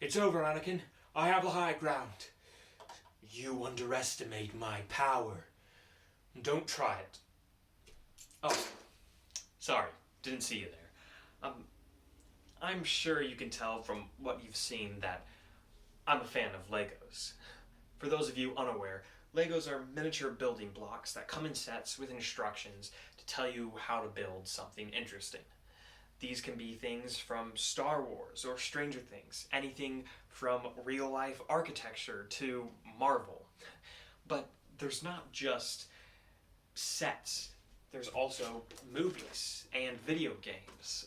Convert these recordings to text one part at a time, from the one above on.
It's over, Anakin. I have the high ground. You underestimate my power. Don't try it. Oh, sorry, didn't see you there. I'm sure you can tell from what you've seen that I'm a fan of Legos. For those of you unaware, Legos are miniature building blocks that come in sets with instructions to tell you how to build something interesting. These can be things from Star Wars or Stranger Things, anything from real life architecture to Marvel. But there's not just sets, there's also movies and video games,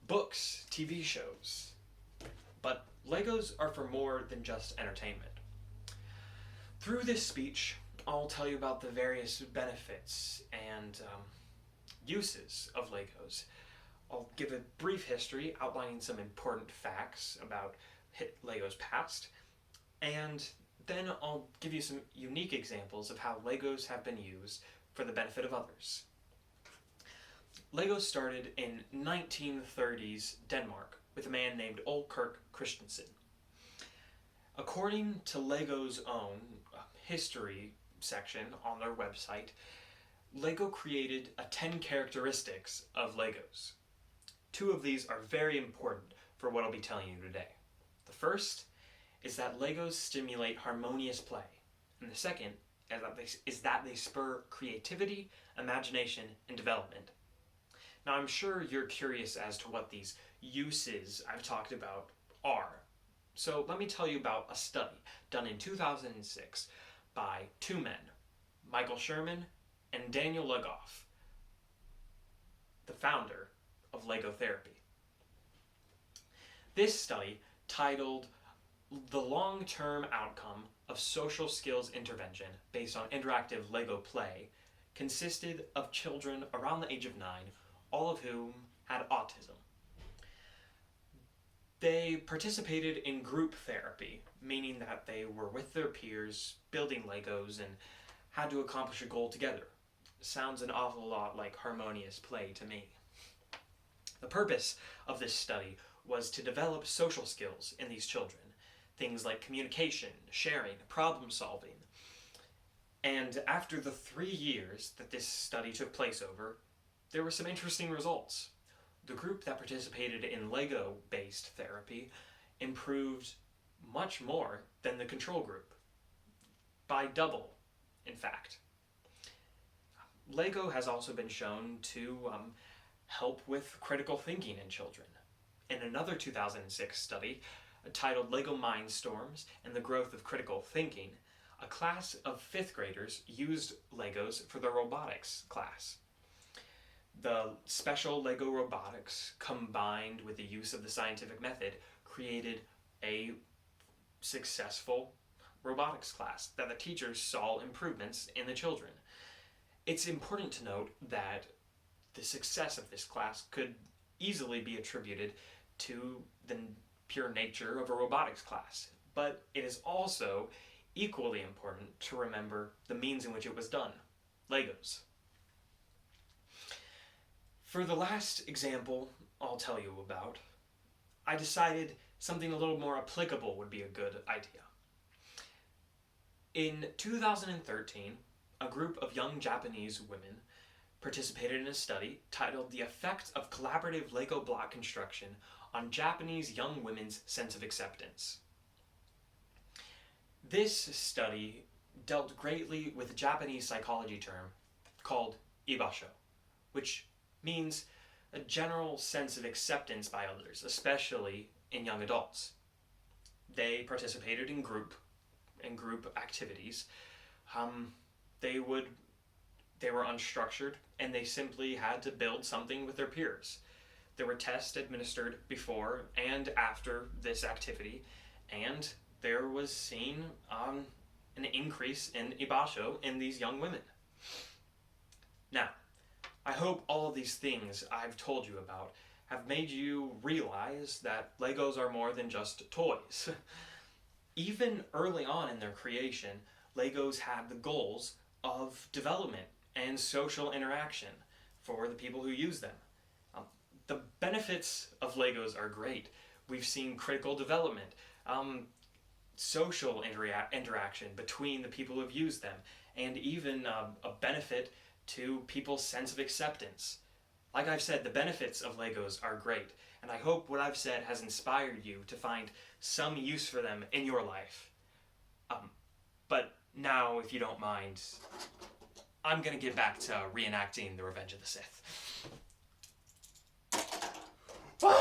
books, TV shows. But Legos are for more than just entertainment. Through this speech, I'll tell you about the various benefits and uses of Legos. I'll give a brief history outlining some important facts about Lego's past, and then I'll give you some unique examples of how Legos have been used for the benefit of others. Legos started in 1930s Denmark with a man named Ole Kirk Christensen. According to Lego's own history section on their website, Lego created 10 characteristics of Legos. 2 of these are very important for what I'll be telling you today. The first is that Legos stimulate harmonious play, and the second is that they spur creativity, imagination, and development. Now, I'm sure you're curious as to what these uses I've talked about are. So let me tell you about a study done in 2006 by 2 men, Michael Sherman and Daniel Legoff, the founder of Lego Therapy. This study, titled The Long-Term Outcome of Social Skills Intervention Based on Interactive Lego Play, consisted of children around the age of 9, all of whom had autism. They participated in group therapy, meaning that they were with their peers, building Legos, and had to accomplish a goal together. Sounds an awful lot like harmonious play to me. The purpose of this study was to develop social skills in these children, things like communication, sharing, problem solving. And after the 3 years that this study took place over, there were some interesting results. The group that participated in Lego-based therapy improved much more than the control group, by double, in fact. Lego has also been shown to help with critical thinking in children. In another 2006 study titled Lego Mindstorms and the Growth of Critical Thinking, a class of 5th graders used Legos for their robotics class. The special Lego robotics, combined with the use of the scientific method, created a successful robotics class that the teachers saw improvements in the children. It's important to note that the success of this class could easily be attributed to the pure nature of a robotics class, but it is also equally important to remember the means in which it was done: Legos. For the last example I'll tell you about, I decided something a little more applicable would be a good idea. In 2013, a group of young Japanese women participated in a study titled The Effect of Collaborative Lego Block Construction on Japanese Young Women's Sense of Acceptance. This study dealt greatly with a Japanese psychology term called ibasho, which means a general sense of acceptance by others, especially in young adults. They participated in group activities. They were unstructured, and they simply had to build something with their peers. There were tests administered before and after this activity, and there was seen an increase in ibasho in these young women. Now, I hope all of these things I've told you about have made you realize that Legos are more than just toys. Even early on in their creation, Legos had the goals of development and social interaction for the people who use them. The benefits of Legos are great. We've seen critical development, social interaction between the people who have used them, and even a benefit to people's sense of acceptance. Like I've said, the benefits of Legos are great, and I hope what I've said has inspired you to find some use for them in your life. But now, if you don't mind, I'm gonna get back to reenacting the Revenge of the Sith.